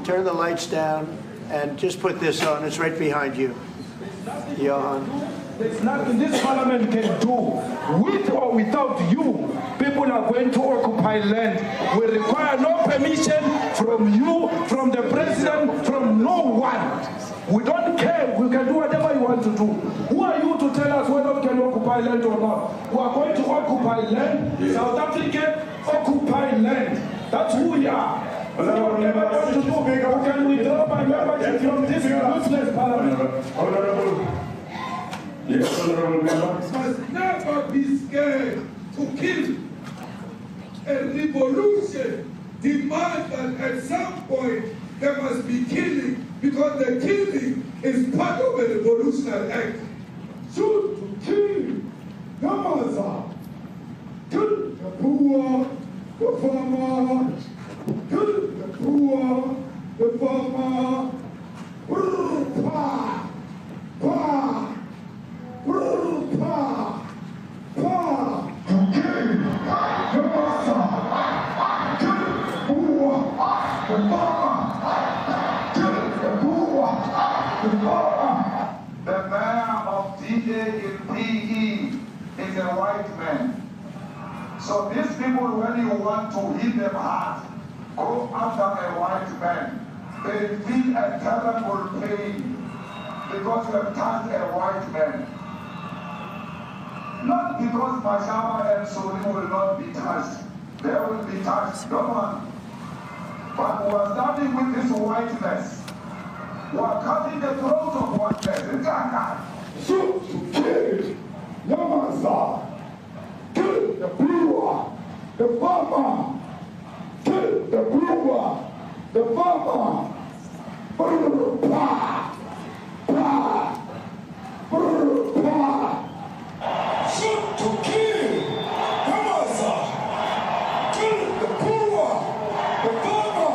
turn the lights down and just put this on. It's right behind you. Johan. There's nothing this parliament can do. With or without you, people are going to occupy land. We require no permission from you, from the president, from no one. We don't care. We can do whatever you want to do. Who are you to tell us whether we can occupy land or not? We are going to occupy land. South Africa occupy land. That's who we are. Whatever we want to do, we can withdraw my membership from this useless parliament. Yes, honorable member. Must never be scared to kill. A revolution demands that at some point there must be killing, because the killing is part of a revolutionary act. Shoot to kill the mother, kill the poor, the farmer, kill the poor, the farmer, The mayor of DA in PE is a white man. So these people, when you want to hit them hard, go after a white man. They feel a terrible pain because you have touched a white man. Not because Mashawa and Suri will not be touched. They will be touched, don't worry. But we are starting with this whiteness. We are cutting the throat of whiteness. Shoot to kill Yamasa, kill the brewer, the farmer, kill the brewer, the farmer. Shoot to kill Yamasa, kill the brewer, the farmer,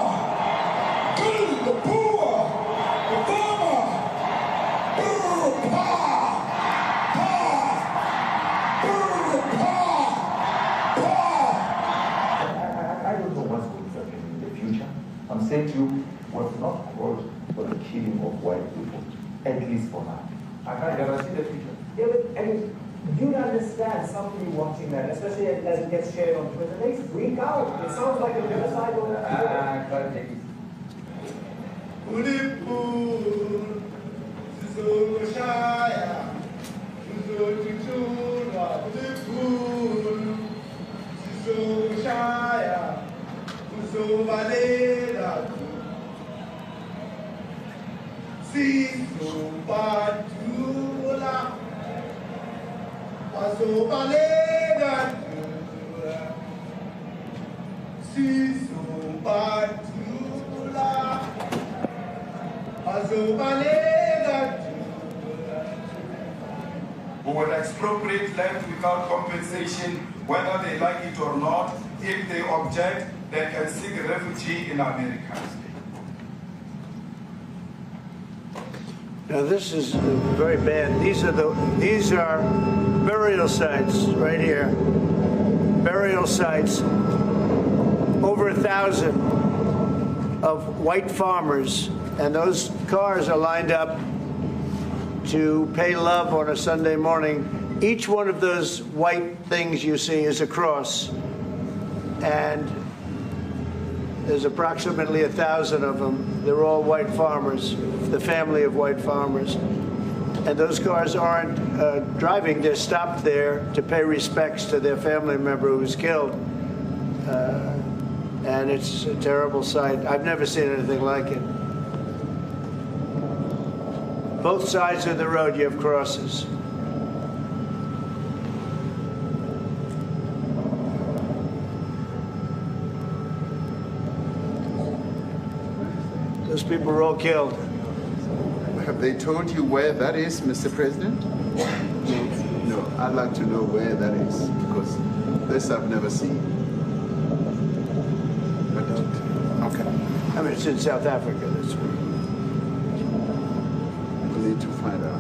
kill the brewer, the farmer. I don't know what's going to happen in the future. I'm saying to you, was not called for the killing of white people, at least for now. I can't guarantee the future. Yeah, but I mean, you understand somebody watching that, especially as it gets shared on Twitter, they freak out. It sounds like a genocide. I can't take it. Who will expropriate land without compensation, whether they like it or not. If they object, they can seek refugee in America. Now this is very bad. These are burial sites right here. Burial sites. Over 1,000 of white farmers, and those cars are lined up to pay love on a Sunday morning. Each one of those white things you see is a cross, and there's approximately 1,000 of them. They're all white farmers, the family of white farmers. And those cars aren't driving, they're stopped there to pay respects to their family member who was killed. And it's a terrible sight. I've never seen anything like it. Both sides of the road, you have crosses. Those people were all killed. Have they told you where that is, Mr. President? No, I'd like to know where that is, because this I've never seen. But, okay. I mean, it's in South Africa, that's where. We need to find out.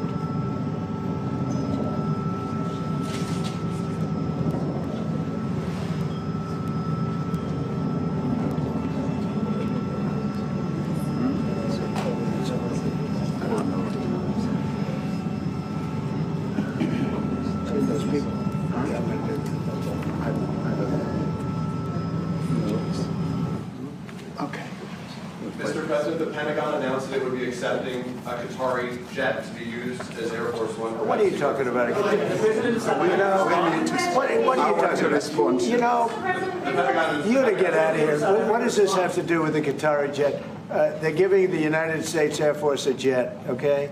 Mr. President, the Pentagon announced that it would be accepting a Qatari jet to be used as Air Force One. What are you talking about? You know, what are you talking about? You know, you to get out of here. What does this have to do with the Qatari jet? They're giving the United States Air Force a jet, okay?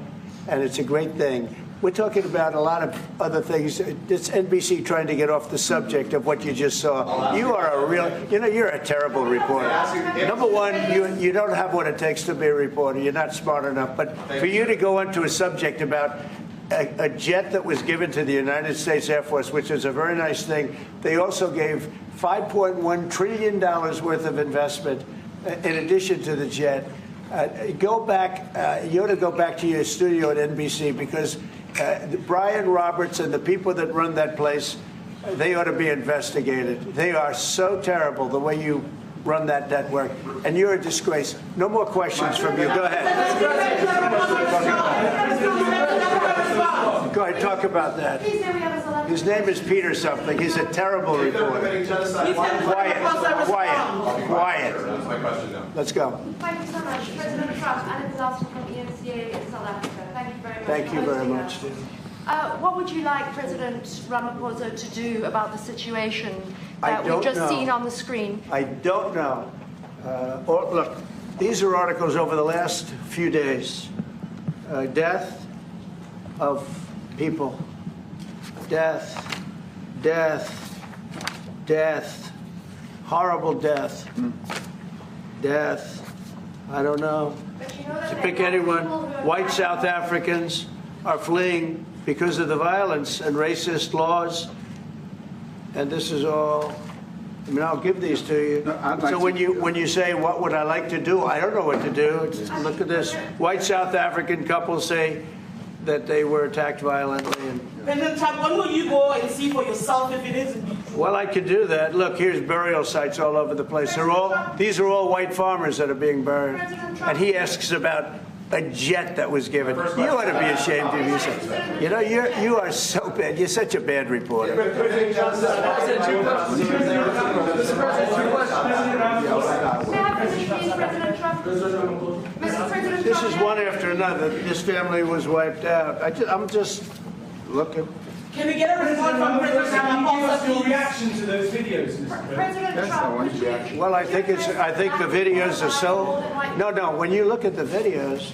And it's a great thing. We're talking about a lot of other things. It's NBC trying to get off the subject of what you just saw. You are a real, you know, you're a terrible reporter. Number one, you don't have what it takes to be a reporter. You're not smart enough. But for you to go into a subject about a jet that was given to the United States Air Force, which is a very nice thing, they also gave $5.1 trillion worth of investment in addition to the jet. Go back, you ought to go back to your studio at NBC, because Brian Roberts and the people that run that place, they ought to be investigated. They are so terrible the way you run that network, and you're a disgrace. No more questions from you. Go ahead. Go ahead, talk about that. His name is Peter something. He's a terrible reporter. Quiet. That's my question now. Let's go. Thank you so much. President Trump, Anna Disaster from ENCA in South Africa. Thank you very much. Thank you very much. What would you like President Ramaphosa to do about the situation that we've just seen on the screen? I don't know. Look, these are articles over the last few days. Death of people. Death. Horrible death. Death. I don't know. To pick anyone, white South Africans are fleeing because of the violence and racist laws. And this is all, I mean, I'll give these to you. So when you say, what would I like to do? I don't know what to do. Look at this. White South African couple say that they were attacked violently. And, President Trump, when will you go and see for yourself if it isn't true? well, I could do that. Look, here's burial sites all over the place. These are all white farmers that are being buried. And he asks about a jet that was given. You ought to be ashamed of yourself. You know, you are so bad. You're such a bad reporter. This is one after another. This family was wiped out. I'm just looking. Can we get a report from President Ramaphosa? Your reaction to those videos, Mr. President Trump, Well, I think the videos are so. No. When you look at the videos,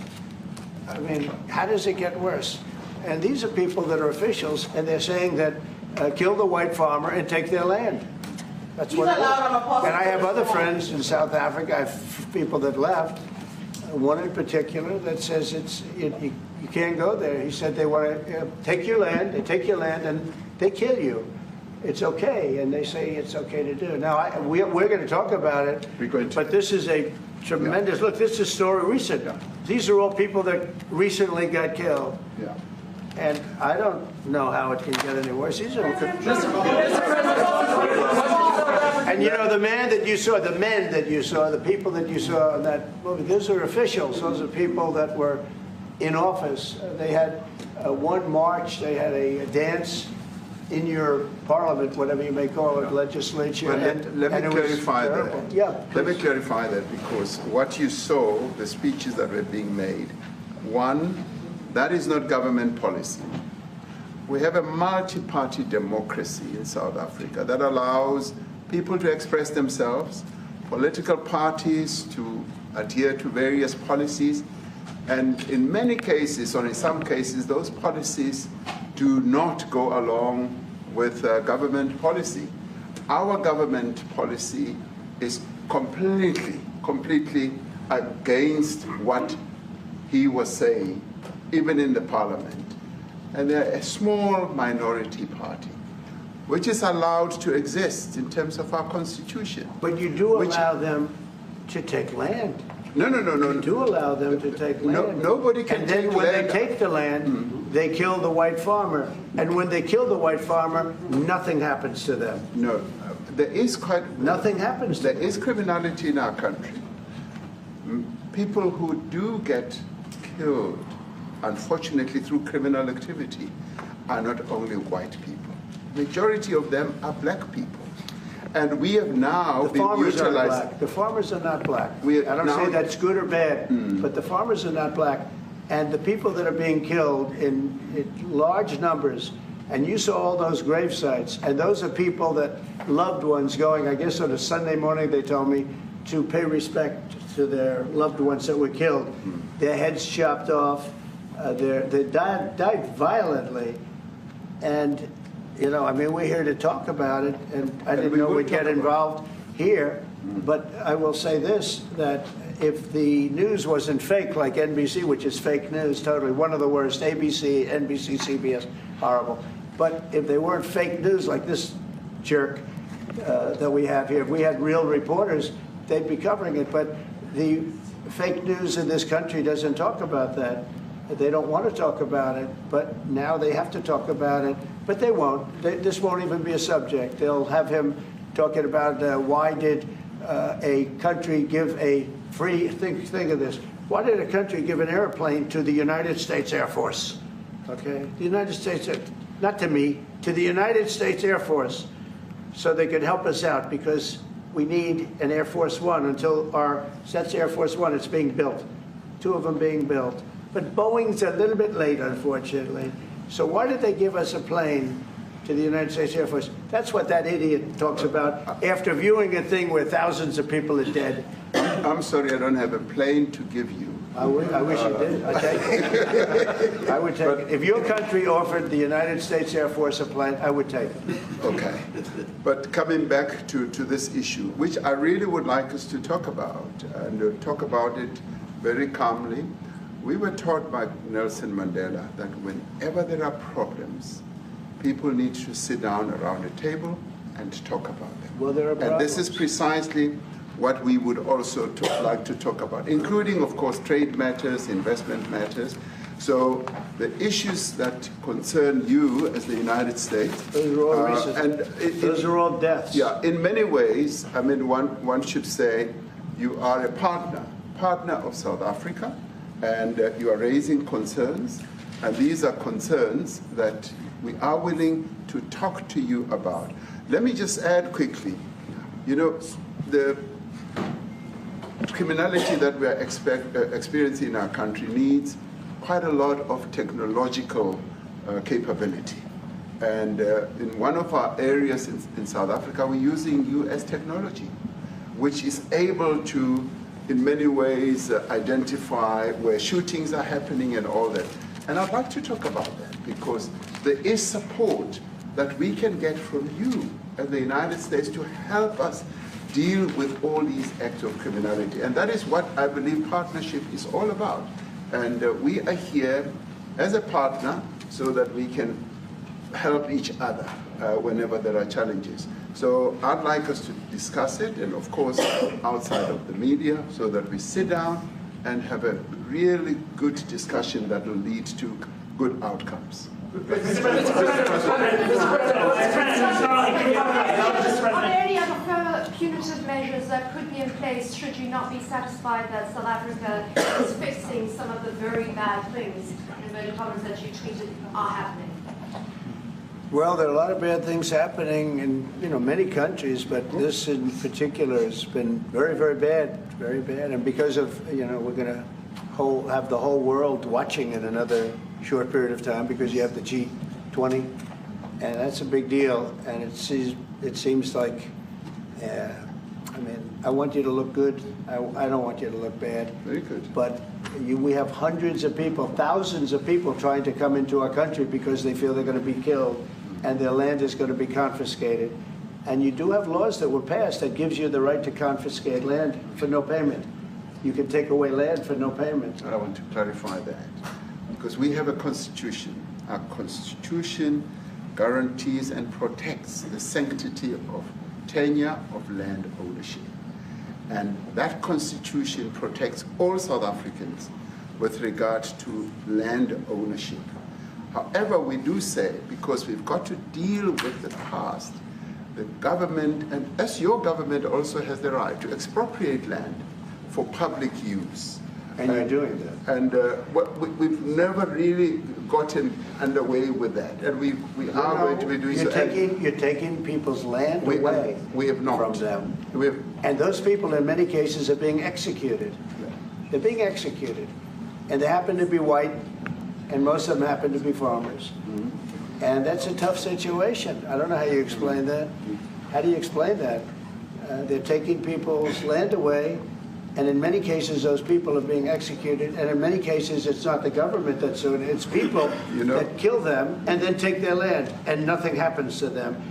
I mean, how does it get worse? And these are people that are officials, and they're saying that kill the white farmer and take their land. That's what it is. And I have other friends in South Africa. I have people that left. One in particular that says you can't go there. He said they want to take your land. They take your land and they kill you. It's okay, and they say it's okay to do. Now we're going to talk about it. But this is a tremendous look. This is a story recent. Yeah. These are all people that recently got killed. Yeah. And I don't know how it can get any worse. These are. And you know, the men that you saw, the people that you saw in that movie, those are officials. Those are people that were in office. They had one march, they had a dance in your parliament, whatever you may call it, legislature. Well, let me clarify that. Yeah, let me clarify that, because what you saw, the speeches that were being made, one, that is not government policy. We have a multi-party democracy in South Africa that allows people to express themselves, political parties to adhere to various policies, and in many cases, or in some cases, those policies do not go along with government policy. Our government policy is completely against what he was saying, even in the parliament. And they're a small minority party, which is allowed to exist in terms of our constitution. But you do allow them to take land. No. You do allow them to take land. Nobody can take land. And then when they take the land, they kill the white farmer. And when they kill the white farmer, nothing happens to them. No, there is nothing happens to them. There is criminality in our country. People who do get killed, unfortunately through criminal activity, are not only white people. Majority of them are black people. And we have now been utilized. The farmers are not black. I don't now, say that's good or bad, but the farmers are not black. And the people that are being killed in large numbers, and you saw all those grave sites, and those are people that loved ones going, I guess on a Sunday morning, they told me, to pay respect to their loved ones that were killed. Their heads chopped off. They died violently. And, you know, I mean, we're here to talk about it, and I didn't know we'd get involved here. But I will say this, that if the news wasn't fake like NBC, which is fake news, totally, one of the worst, ABC, NBC, CBS, horrible. But if they weren't fake news like this jerk that we have here, if we had real reporters, they'd be covering it. But the fake news in this country doesn't talk about that. They don't want to talk about it, but now they have to talk about it. But they won't. This won't even be a subject. They'll have him talking about why did a country give a free, think of this, why did a country give an airplane to the United States Air Force? Okay, the United States, not to me, to the United States Air Force, so they could help us out, because we need an Air Force One until that's Air Force One, it's being built. 2 of them being built. But Boeing's a little bit late, unfortunately. So why did they give us a plane to the United States Air Force? That's what that idiot talks about after viewing a thing where thousands of people are dead. I'm sorry, I don't have a plane to give you. I wish you did. I'd take it. I would take it. If your country offered the United States Air Force a plane, I would take it. Okay. But coming back to this issue, which I really would like us to talk about, and talk about it very calmly. We were taught by Nelson Mandela that whenever there are problems, people need to sit down around a table and talk about them. Well, there are problems. And this is precisely what we would also like to talk about, including, of course, trade matters, investment matters. So the issues that concern you as the United States. Those are all recent. Those are all deaths. Yeah, in many ways, I mean, one should say you are a partner of South Africa, and you are raising concerns, and these are concerns that we are willing to talk to you about. Let me just add quickly, you know, the criminality that we are experiencing in our country needs quite a lot of technological capability. And in one of our areas in South Africa, we're using US technology, which is able to, in many ways, identify where shootings are happening and all that. And I'd like to talk about that, because there is support that we can get from you as the United States to help us deal with all these acts of criminality. And that is what I believe partnership is all about. And we are here as a partner so that we can help each other whenever there are challenges. So I'd like us to discuss it, and of course outside of the media, so that we sit down and have a really good discussion that will lead to good outcomes. Are there any other further punitive measures that could be in place should you not be satisfied that South Africa is fixing some of the very bad things, in inverted commas, that you tweeted are happening? Well, there are a lot of bad things happening in many countries, but this in particular has been very, very bad, and because of we're going to have the whole world watching in another short period of time, because you have the G20, and that's a big deal. And it seems like, I want you to look good. I don't want you to look bad. Very good. But we have hundreds of people, thousands of people trying to come into our country because they feel they're going to be killed and their land is going to be confiscated. And you do have laws that were passed that gives you the right to confiscate land for no payment. You can take away land for no payment. I want to clarify that, because we have a constitution. Our constitution guarantees and protects the sanctity of tenure of land ownership. And that constitution protects all South Africans with regard to land ownership. However, we do say, because we've got to deal with the past, the government, and as your government also has the right to expropriate land for public use. And you're doing that. And we've never really gotten underway with that. And we are going to be doing so. You're taking people's land away we have not. from them. We have, and those people, in many cases, are being executed. They're being executed. And they happen to be white, and most of them happen to be farmers. Mm-hmm. And that's a tough situation. I don't know how you explain that. How do you explain that? They're taking people's land away, and in many cases, those people are being executed. And in many cases, it's not the government that's doing it. It's people that kill them and then take their land, and nothing happens to them.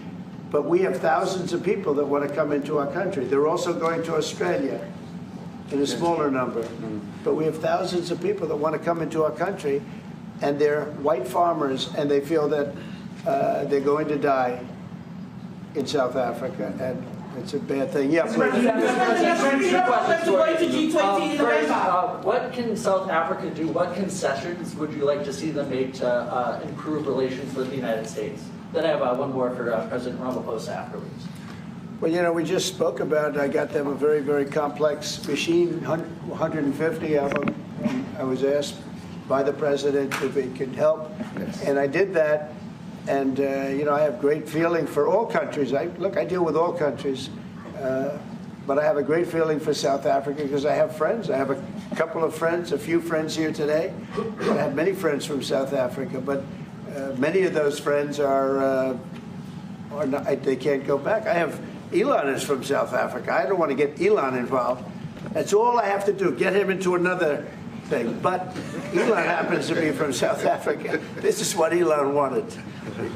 But we have thousands of people that want to come into our country. They're also going to Australia in a smaller number. Mm-hmm. But we have thousands of people that want to come into our country, and they're white farmers, and they feel that they're going to die in South Africa. And it's a bad thing. Yeah, please. What can South Africa do? What concessions would you like to see them make to improve relations with the United States? Then I have one more for President Ramaphosa afterwards. Well, you know, we just spoke about, I got them a very, very complex machine, 150 of them. I was asked by the president if it could help, and I did that. And, you know, I have great feeling for all countries. Look, I deal with all countries. But I have a great feeling for South Africa because I have friends. I have a couple of friends, a few friends here today. I have many friends from South Africa. But many of those friends are not, they can't go back. I have, Elon is from South Africa. I don't want to get Elon involved. That's all I have to do, get him into another thing. But Elon happens to be from South Africa. This is what Elon wanted.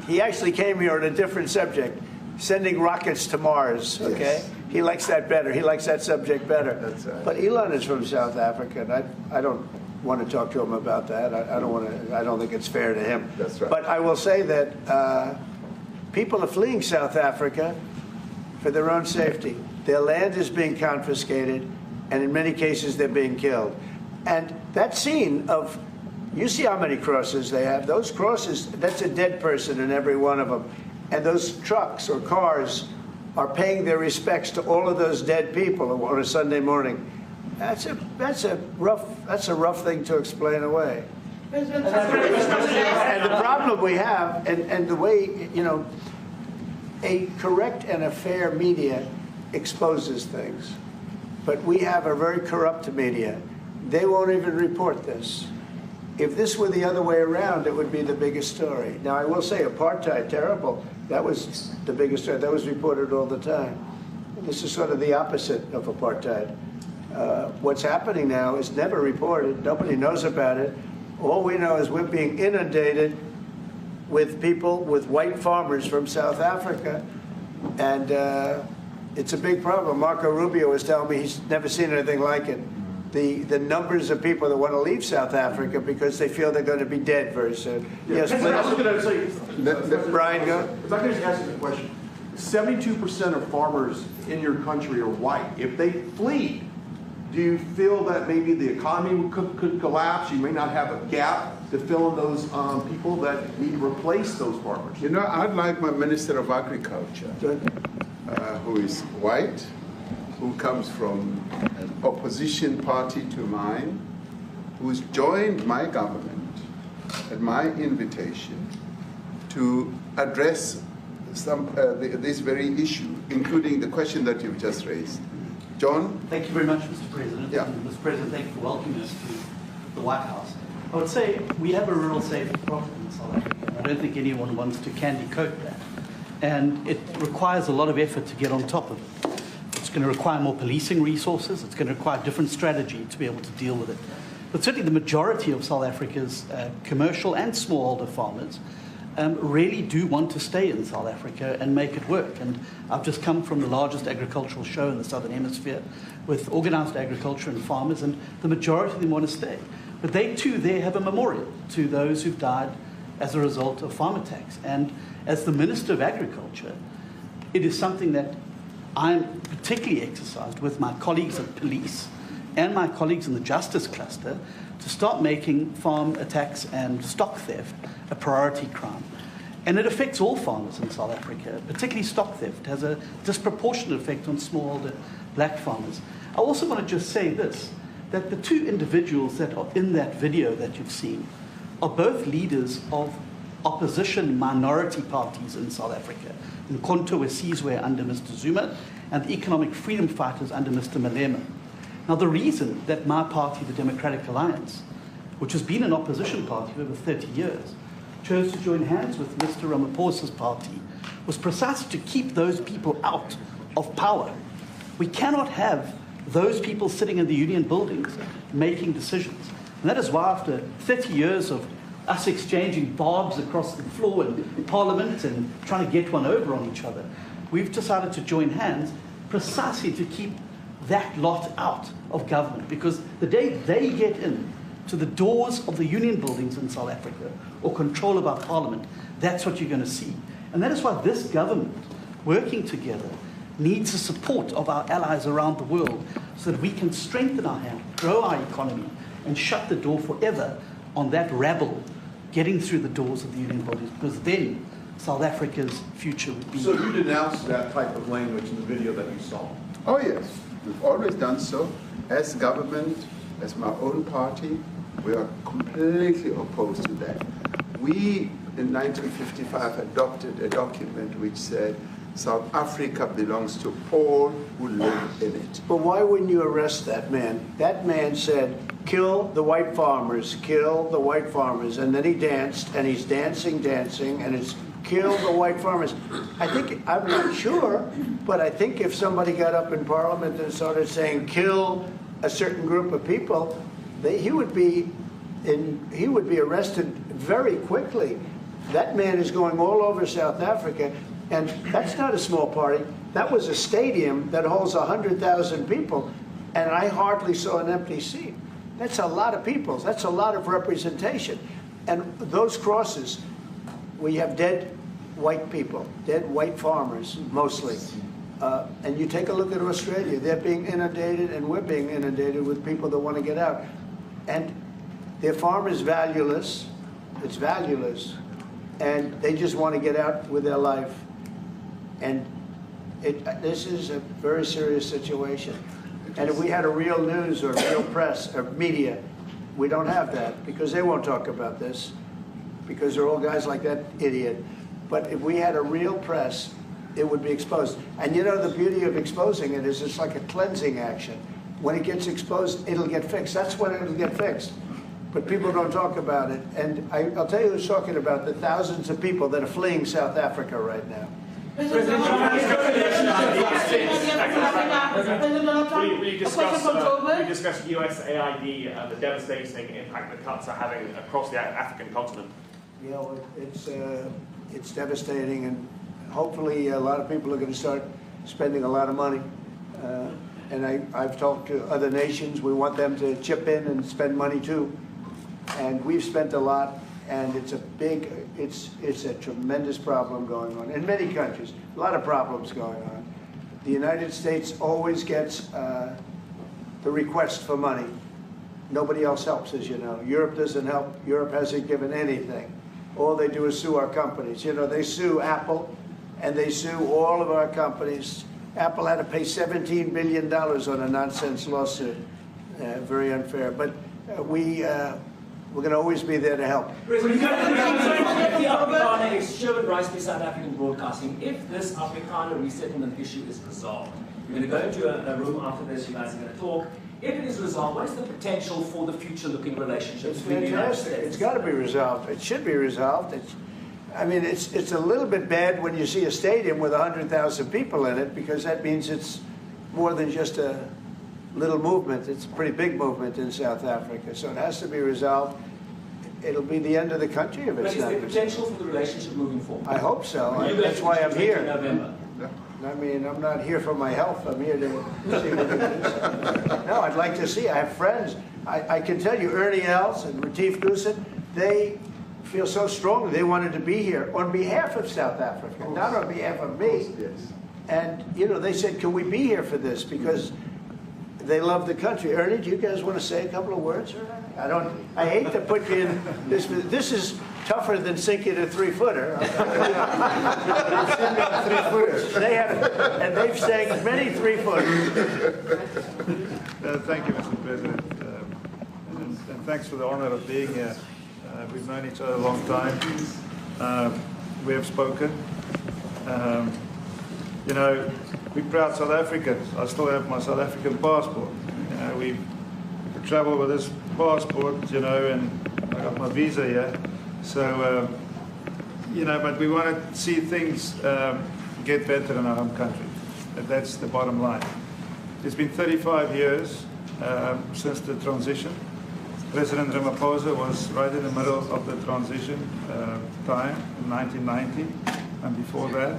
He actually came here on a different subject, sending rockets to Mars, okay? Yes. He likes that better. He likes that subject better. That's right. But Elon is from South Africa, and I don't want to talk to him about that. I don't think it's fair to him. That's right. But I will say that people are fleeing South Africa for their own safety. Their land is being confiscated, and in many cases they're being killed. And that scene of, you see how many crosses they have. Those crosses, that's a dead person in every one of them. And those trucks or cars are paying their respects to all of those dead people on a Sunday morning. That's a rough thing to explain away. And the problem we have, and the way, you know, a correct and a fair media exposes things. But we have a very corrupt media. They won't even report this. If this were the other way around, it would be the biggest story. Now, I will say apartheid, terrible. That was the biggest story. That was reported all the time. This is sort of the opposite of apartheid. What's happening now is never reported. Nobody knows about it. All we know is we're being inundated with people, with white farmers from South Africa. And it's a big problem. Marco Rubio was telling me he's never seen anything like it. The numbers of people that want to leave South Africa because they feel they're going to be dead very soon. Yes, please. I was going to say, Brian, go. If I could just ask you a question. 72% of farmers in your country are white. If they flee, do you feel that maybe the economy could collapse? You may not have a gap to fill in those people that need to replace those farmers. You know, I'd like my Minister of Agriculture, who is white, who comes from an opposition party to mine, who's joined my government at my invitation to address this very issue, including the question that you've just raised. John? Thank you very much, Mr. President. Yeah. Mr. President, thank you for welcoming us to the White House. I would say we have a rural safety problem in South Africa. I don't think anyone wants to candy coat that. And it requires a lot of effort to get on top of it. It's going to require more policing resources. It's going to require a different strategy to be able to deal with it. But certainly the majority of South Africa's commercial and smallholder farmers really do want to stay in South Africa and make it work. And I've just come from the largest agricultural show in the Southern Hemisphere with organized agriculture and farmers, and the majority of them want to stay. But they too there have a memorial to those who've died as a result of farm attacks. And as the Minister of Agriculture, it is something that I'm particularly exercised with my colleagues at police and my colleagues in the justice cluster to start making farm attacks and stock theft a priority crime. And it affects all farmers in South Africa, particularly stock theft. It has a disproportionate effect on smallholder black farmers. I also want to just say this. that the two individuals that are in that video that you've seen are both leaders of opposition minority parties in South Africa, Umkhonto we Sizwe under Mr. Zuma and the economic freedom fighters under Mr. Malema. Now, the reason that my party, the Democratic Alliance, which has been an opposition party for over 30 years, chose to join hands with Mr. Ramaphosa's party was precisely to keep those people out of power. We cannot have those people sitting in the union buildings making decisions. And that is why after 30 years of us exchanging barbs across the floor in Parliament and trying to get one over on each other, we've decided to join hands precisely to keep that lot out of government. Because the day they get in to the doors of the union buildings in South Africa or control of our Parliament, that's what you're going to see. And that is why this government, working together, needs the support of our allies around the world so that we can strengthen our hand, grow our economy, and shut the door forever on that rabble getting through the doors of the union bodies, because then South Africa's future would be... So you denounced that type of language in the video that you saw? Oh yes, we've always done so. As government, as my own party, we are completely opposed to that. We, in 1955, adopted a document which said South Africa belongs to all who live in it. But why wouldn't you arrest that man? That man said, kill the white farmers, kill the white farmers. And then he danced, and he's dancing, and it's kill the white farmers. I think, I'm not sure, but I think if somebody got up in Parliament and started saying kill a certain group of people, he would be arrested very quickly. That man is going all over South Africa, and that's not a small party. That was a stadium that holds 100,000 people, and I hardly saw an empty seat. That's a lot of people. That's a lot of representation. And those crosses, we have dead white people, dead white farmers, mostly. And you take a look at Australia. They're being inundated, and we're being inundated with people that want to get out. And their farm is valueless. It's valueless. And they just want to get out with their life. And this is a very serious situation. And if we had a real news or real press or media, we don't have that because they won't talk about this because they're all guys like that idiot. But if we had a real press, it would be exposed. And you know, the beauty of exposing it is it's like a cleansing action. When it gets exposed, it'll get fixed. That's when it'll get fixed. But people don't talk about it. And I'll tell you who's talking about the thousands of people that are fleeing South Africa right now. We discussed USAID and the devastating impact the cuts are having across the African continent. You know, it's devastating, and hopefully a lot of people are going to start spending a lot of money. And I've talked to other nations. We want them to chip in and spend money too. And we've spent a lot. And it's a tremendous problem going on in many countries. A lot of problems going on. The United States always gets the request for money. Nobody else helps, as you know. Europe doesn't help. Europe hasn't given anything. All they do is sue our companies. You know, they sue Apple, and they sue all of our companies. Apple had to pay $17 billion on a nonsense lawsuit. Very unfair. But we're going to always be there to help. President, the Afrikaner extravagant rise to South African broadcasting. If this Afrikaner resettlement issue is resolved, you're going to go into a room after this, you guys are going to talk. If it is resolved, what is the potential for the future-looking relationship between the United States? It's got to be resolved. It should be resolved. I mean, it's a little bit bad when you see a stadium with 100,000 people in it, because that means it's more than just a little movement. It's a pretty big movement in South Africa, so it has to be resolved. It'll be the end of the country if it's not. But is there potential for the relationship moving forward? I hope so. That's why I'm here. November. I mean, I'm not here for my health. I'm here to see what it is. No, I'd like to see. I have friends. I can tell you, Ernie Els and Retief Goosen, they feel so strongly they wanted to be here on behalf of South Africa, not on behalf of me. And, you know, they said, can we be here for this? Because they love the country. Ernie, do you guys want to say a couple of words? I hate to put you in this. This is tougher than sinking a 3-footer. They have, and they've sank many 3-footers. Thank you, Mr. President, and thanks for the honor of being here. We've known each other a long time. We have spoken. You know, we're proud South Africans. I still have my South African passport. You know, we travel with this passport, you know, and I got my visa here. So, you know, but we want to see things get better in our home country. That's the bottom line. It's been 35 years since the transition. President Ramaphosa was right in the middle of the transition time in 1990 and before that.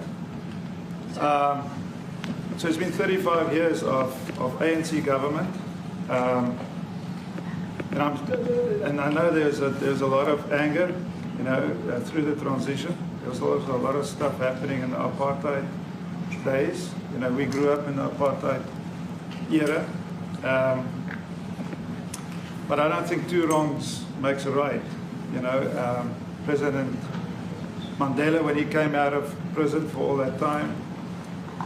So it's been 35 years of ANC government. And I know there's a lot of anger, you know, through the transition. There was also a lot of stuff happening in the apartheid days. You know, we grew up in the apartheid era. But I don't think two wrongs makes a right. You know, President Mandela, when he came out of prison for all that time,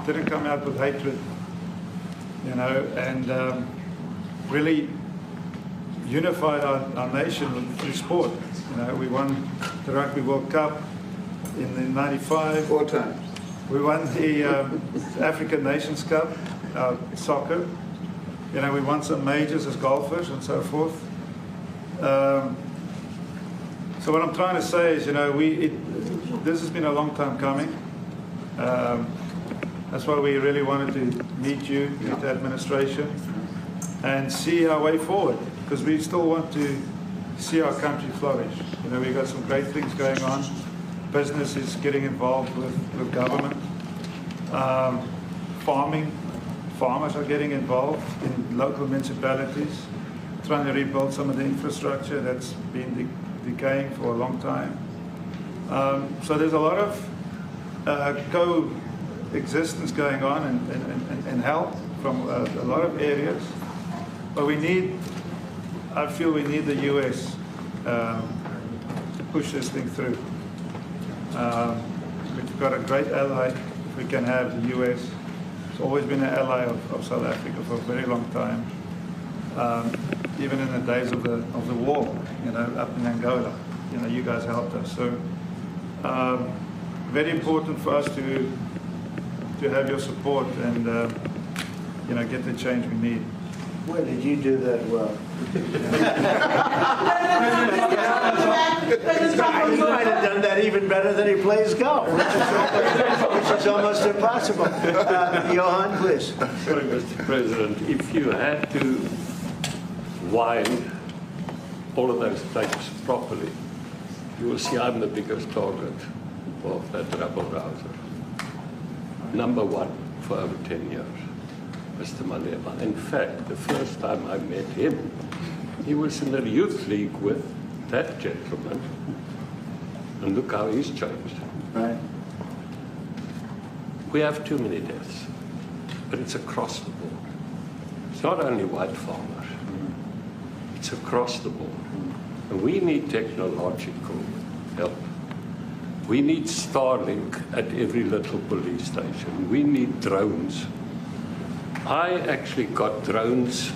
didn't come out with hatred, you know, and really unified our nation through sport. You know, we won the Rugby World Cup in '95. 4 times. We won the African Nations Cup, soccer. You know, we won some majors as golfers and so forth. So what I'm trying to say is, you know, this has been a long time coming. That's why we really wanted to meet you, meet the administration, and see our way forward, because we still want to see our country flourish. You know, we've got some great things going on. Business is getting involved with government. Farmers are getting involved in local municipalities, trying to rebuild some of the infrastructure that's been decaying for a long time. So there's a lot of coexistence going on and help from a lot of areas. But I feel we need the US to push this thing through. We've got a great ally if we can have the US. It's always been an ally of South Africa for a very long time, even in the days of the war, you know, up in Angola. You know, you guys helped us. So very important for us to have your support and you know, get the change we need. When did you do that well? He might have done that even better than he plays golf, which is almost impossible. Johan, please. Sorry, Mr. President, if you had to wind all of those tapes properly, you will see I'm the biggest target of that rabble-rouser. Number one for over 10 years. Mr. Malema. In fact, the first time I met him, he was in the youth league with that gentleman. And look how he's changed. Right. We have too many deaths, but it's across the board. It's not only white farmers. It's across the board. And we need technological help. We need Starlink at every little police station. We need drones. I actually got drones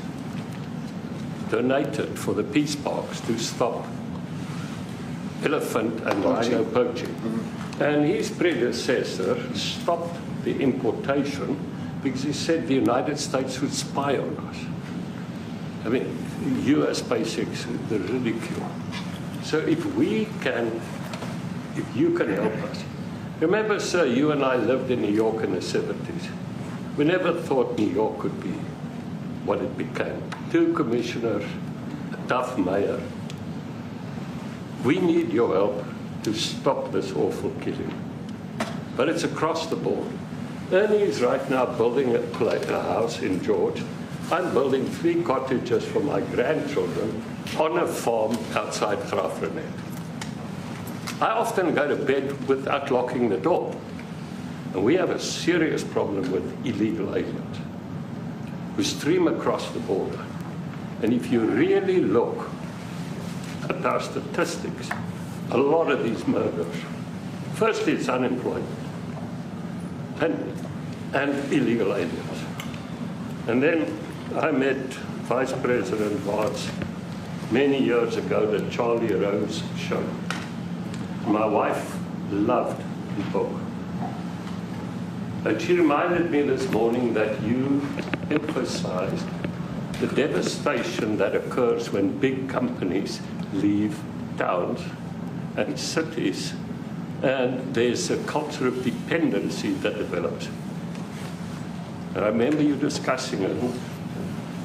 donated for the peace parks to stop elephant and rhino poaching. And his predecessor stopped the importation because he said the United States would spy on us. I mean, US basics, the ridicule. So if you can help us. Remember, sir, you and I lived in New York in the 70s. We never thought New York could be what it became. 2 commissioners, a tough mayor. We need your help to stop this awful killing. But it's across the board. Ernie is right now building a house in George. I'm building 3 cottages for my grandchildren on a farm outside Graaff-Reinet. I often go to bed without locking the door. And we have a serious problem with illegal aliens. who stream across the border. And if you really look at our statistics, a lot of these murders, firstly it's unemployment and illegal aliens. And then I met Vice President Watts many years ago, the Charlie Rose show. My wife loved the book. And she reminded me this morning that you emphasized the devastation that occurs when big companies leave towns and cities, and there's a culture of dependency that develops. And I remember you discussing it.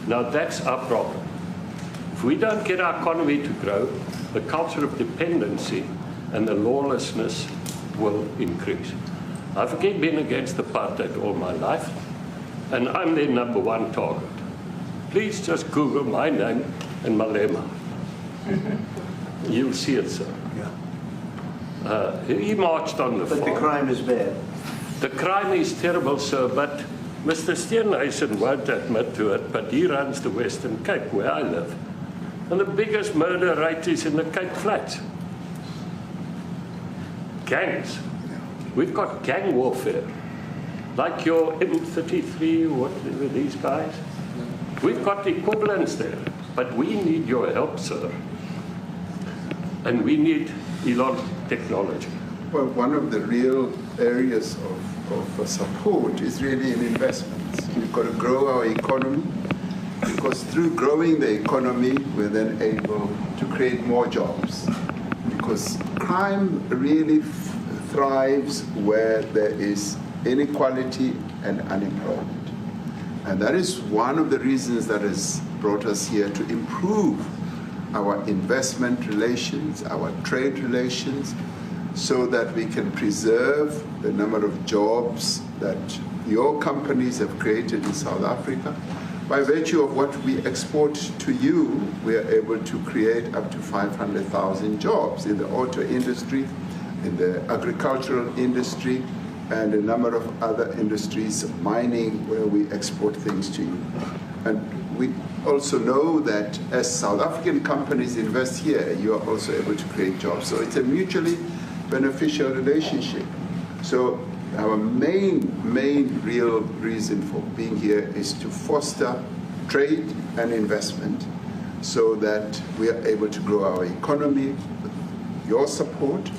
Now that's our problem. If we don't get our economy to grow, the culture of dependency and the lawlessness will increase. I've again been against apartheid all my life, and I'm their #1 target. Please just Google my name and Malema. You'll see it, sir. He marched on the farm. But the crime is bad. The crime is terrible, sir, but Mr. Steenhuisen won't admit to it, but he runs the Western Cape, where I live. And the biggest murder rate is in the Cape Flats. Gangs. We've got gang warfare. Like your M33, whatever these guys. We've got equivalents there. But we need your help, sir. And we need Elon technology. Well, one of the real areas of support is really in investments. We've got to grow our economy, because through growing the economy, we're then able to create more jobs. Because crime really thrives where there is inequality and unemployment. And that is one of the reasons that has brought us here, to improve our investment relations, our trade relations, so that we can preserve the number of jobs that your companies have created in South Africa. By virtue of what we export to you, we are able to create up to 500,000 jobs in the auto industry, in the agricultural industry, and a number of other industries, mining, where we export things to you. And we also know that as South African companies invest here, you are also able to create jobs. So it's a mutually beneficial relationship. So our main real reason for being here is to foster trade and investment, so that we are able to grow our economy with your support,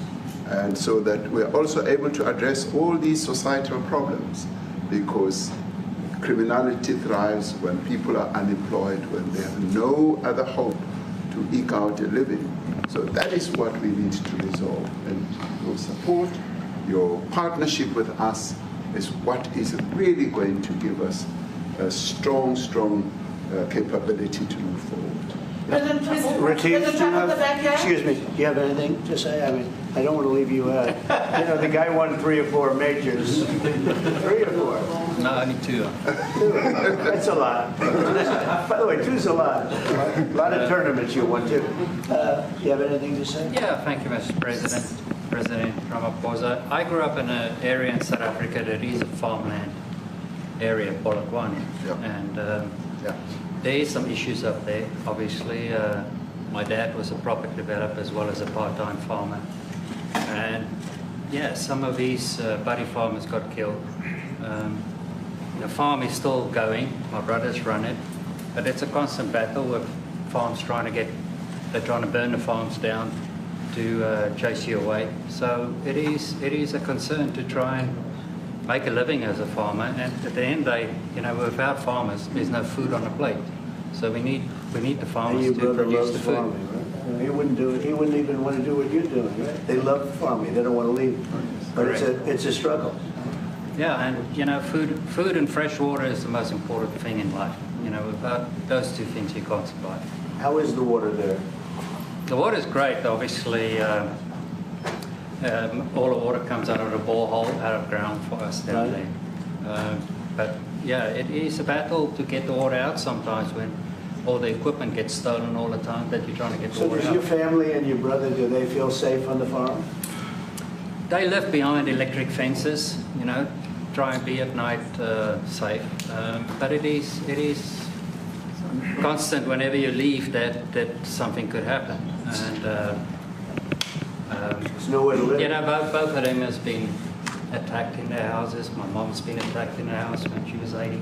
and so that we are also able to address all these societal problems, because criminality thrives when people are unemployed, when they have no other hope to eke out a living. So that is what we need to resolve. And your support, your partnership with us, is what is really going to give us a strong capability to move forward. Retief, excuse me, do you have anything to say? I mean, I don't want to leave you out. You know, the guy won 3 or 4 majors. 3 or 4? No, only 2. 2. That's a lot. By the way, 2's a lot. A lot of tournaments you won too. Do you have anything to say? Yeah, thank you, Mr. President. President Ramaphosa. I grew up in an area in South Africa that is a farmland area, Polokwane. Yep. And there is some issues up there. Obviously, my dad was a property developer as well as a part-time farmer. And yeah, some of these buddy farmers got killed. The farm is still going. My brothers run it. But it's a constant battle with farms they're trying to burn the farms down to chase you away. So it is a concern to try and make a living as a farmer, and at the end of the day, you know, without farmers, there's no food on the plate. So we need the farmers to produce the food. Farming, right? He wouldn't even want to do what you're doing, right? They love farming. They don't want to leave. But it's a struggle. Yeah, and you know, food and fresh water is the most important thing in life. You know, without those 2 things, you can't survive. How is the water there? The water's great, obviously. All the water comes out of the borehole, out of ground for us down there. But yeah, it is a battle to get the water out sometimes when all the equipment gets stolen all the time that you're trying to get the water out. So does your family and your brother, do they feel safe on the farm? They live behind electric fences, you know. try and be at night safe. But it is constant whenever you leave that something could happen. And there's nowhere to live. You know, both of them has been attacked in their houses. My mom's been attacked in her house when she was 80.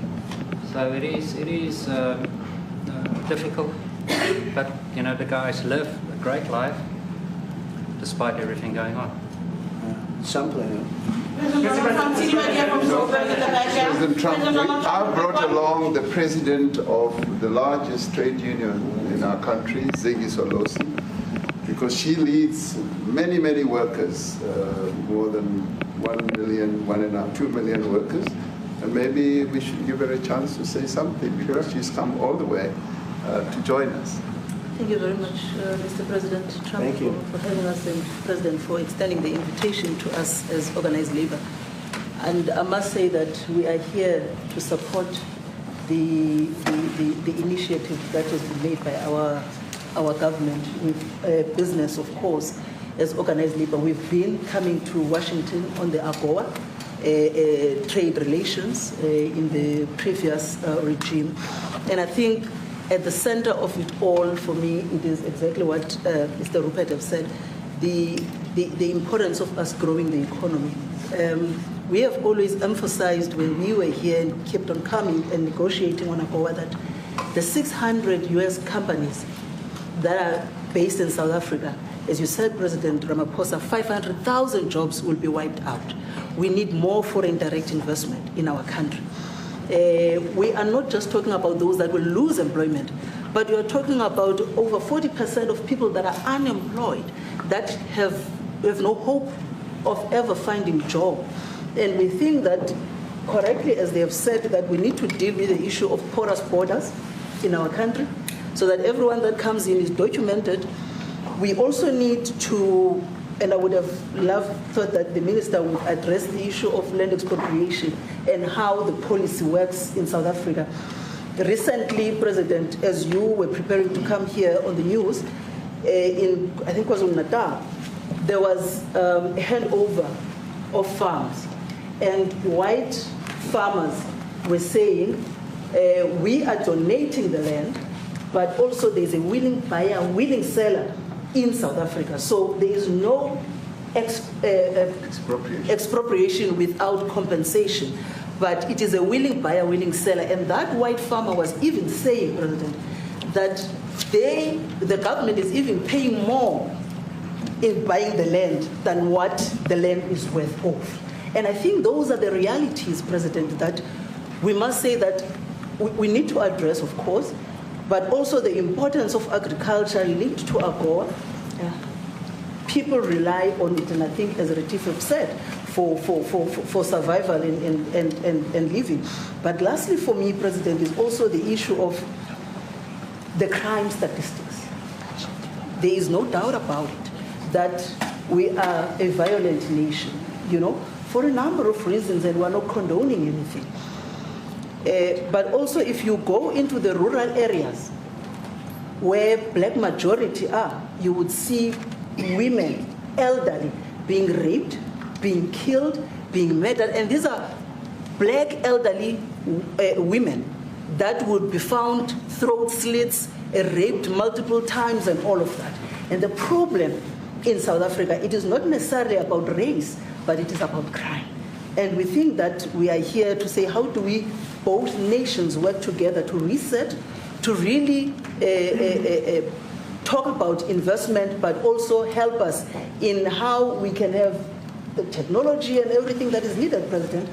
So it is difficult. But you know, the guys live a great life despite everything going on. Something. President Trump, I brought along the president of the largest trade union in our country, Ziggy Solosi, because she leads many, many workers, more than 1 million, 2 million workers, and maybe we should give her a chance to say something because she's come all the way to join us. Thank you very much, Mr. President Trump, for having us, and President, for extending the invitation to us as organized labor. And I must say that we are here to support the initiative that has been made by our government with business, of course, as organized labor. We've been coming to Washington on the AGOA trade relations in the previous regime. And I think at the center of it all, for me, it is exactly what Mr. Rupert has said, the importance of us growing the economy. We have always emphasized when we were here and kept on coming and negotiating on AGOA that the 600 US companies that are based in South Africa, as you said, President Ramaphosa, 500,000 jobs will be wiped out. We need more foreign direct investment in our country. We are not just talking about those that will lose employment, but we are talking about over 40% of people that are unemployed, that have no hope of ever finding a job. And we think that, correctly, as they have said, that we need to deal with the issue of porous borders in our country so that everyone that comes in is documented. We also need to, and I would have thought that the minister would address the issue of land expropriation and how the policy works in South Africa. Recently, President, as you were preparing to come here on the news, in, I think it was in Natal, there was a handover of farms. And white farmers were saying, we are donating the land, but also there's a willing buyer, willing seller in South Africa. So there is no expropriation without compensation. But it is a willing buyer, willing seller. And that white farmer was even saying, President, that the government is even paying more in buying the land than what the land is worth of. And I think those are the realities, President, that we must say that we need to address, of course, but also the importance of agriculture linked to AGOA. People rely on it, and I think, as Retief have said, for survival and living. But lastly, for me, President, is also the issue of the crime statistics. There is no doubt about it that we are a violent nation, you know, for a number of reasons, and we're not condoning anything. But also, if you go into the rural areas where black majority are, you would see women, elderly, being raped, being killed, being murdered. And these are black elderly women that would be found throat slits, raped multiple times, and all of that. And the problem in South Africa, it is not necessarily about race, but it is about crime. And we think that we are here to say, how do we, both nations, work together to reset, to really talk about investment, but also help us in how we can have the technology and everything that is needed, President,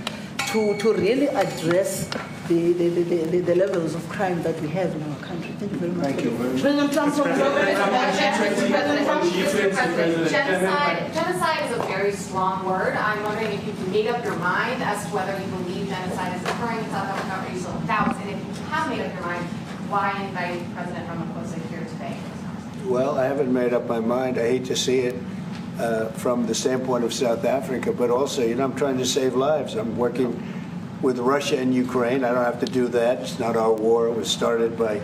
to really address the levels of crime that we have in our country. Thank you very much. Thank you very much. President Trump, genocide is a very strong word. I'm wondering if you can make up your mind as to whether you believe genocide is occurring in South Africa, or you still have doubts, and if you have made up your mind, why invite President Ramaphosa here today? Well, I haven't made up my mind. I hate to see it from the standpoint of South Africa, but also, you know, I'm trying to save lives. I'm working with Russia and Ukraine. I don't have to do that. It's not our war. It was started by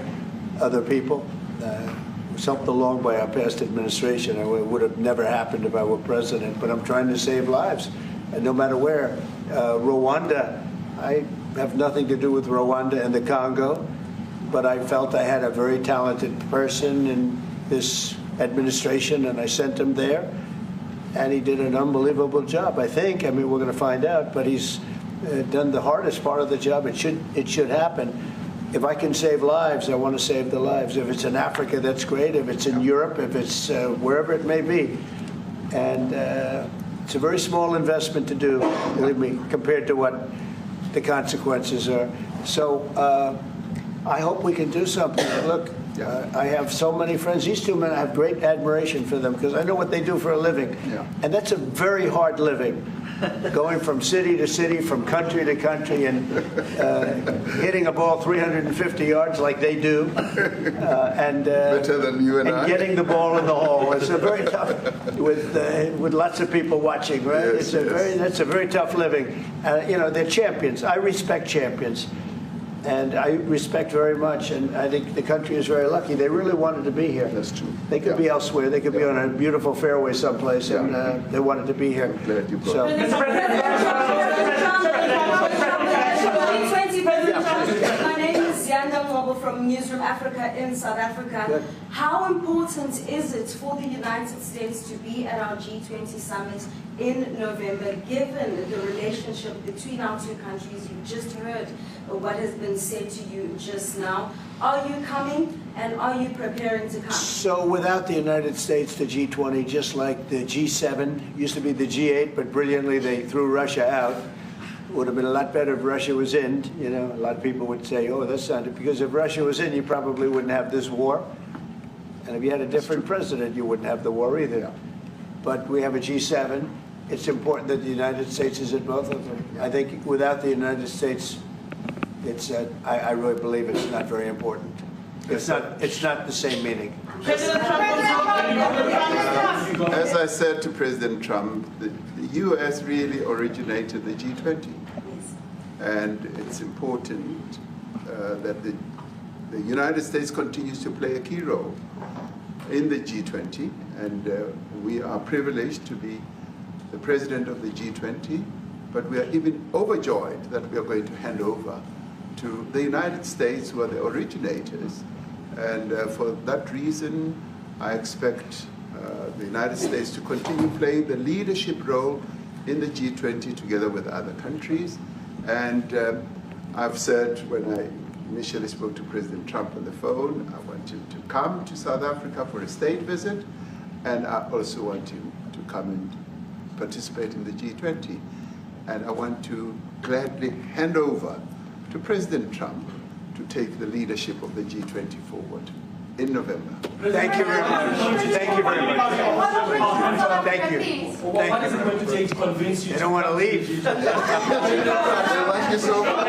other people. It was helped along by our past administration. It would have never happened if I were president, but I'm trying to save lives. no matter where. Rwanda, I have nothing to do with Rwanda and the Congo, but I felt I had a very talented person in this administration, and I sent him there, and he did an unbelievable job, I think. I mean, we're going to find out, but he's done the hardest part of the job. It should happen. If I can save lives, I want to save the lives. If it's in Africa, that's great. If it's in Europe, if it's wherever it may be. And it's a very small investment to do, believe me, compared to what the consequences are. So I hope we can do something. Look, I have so many friends. These two men, I have great admiration for them because I know what they do for a living. Yeah. And that's a very hard living, going from city to city, from country to country, and hitting a ball 350 yards like they do. Better than you and I. Getting the ball in the hole. It's a very tough, with lots of people watching, right? Yes, that's a very tough living. You know, they're champions. I respect champions. And I respect very much, and I think the country is very lucky. They really wanted to be here. That's true. They could be elsewhere. They could be on a beautiful fairway someplace, and they wanted to be here. I'm glad you brought So. My name is Yanda Ngobo from Newsroom Africa in South Africa. Good. How important is it for the United States to be at our G20 summit in November, given the relationship between our two countries? You just heard what has been said to you just now. Are you coming, and are you preparing to come? So without the United States, the G20, just like the G7, used to be the G8, but brilliantly they threw Russia out. Would have been a lot better if Russia was in. You know, a lot of people would say, oh, that's not it. Because if Russia was in, you probably wouldn't have this war. And if you had a different president, you wouldn't have the war either. But we have a G7. It's important that the United States is at both of them. I think without the United States, it's I really believe it's not very important. It's not the same meaning. As I said to President Trump, the U.S. really originated the G20. And it's important that the United States continues to play a key role in the G20. And we are privileged to be the president of the G20, but we are even overjoyed that we are going to hand over to the United States, who are the originators. And for that reason, I expect the United States to continue playing the leadership role in the G20 together with other countries. And I've said when I initially spoke to President Trump on the phone, I want him to come to South Africa for a state visit, and I also want him to come and participate in the G20. And I want to gladly hand over to President Trump to take the leadership of the G20 forward in November. Thank you very much. Thank you very much. Thank you. What is it going to take to convince you? They don't want to leave. They like you so much.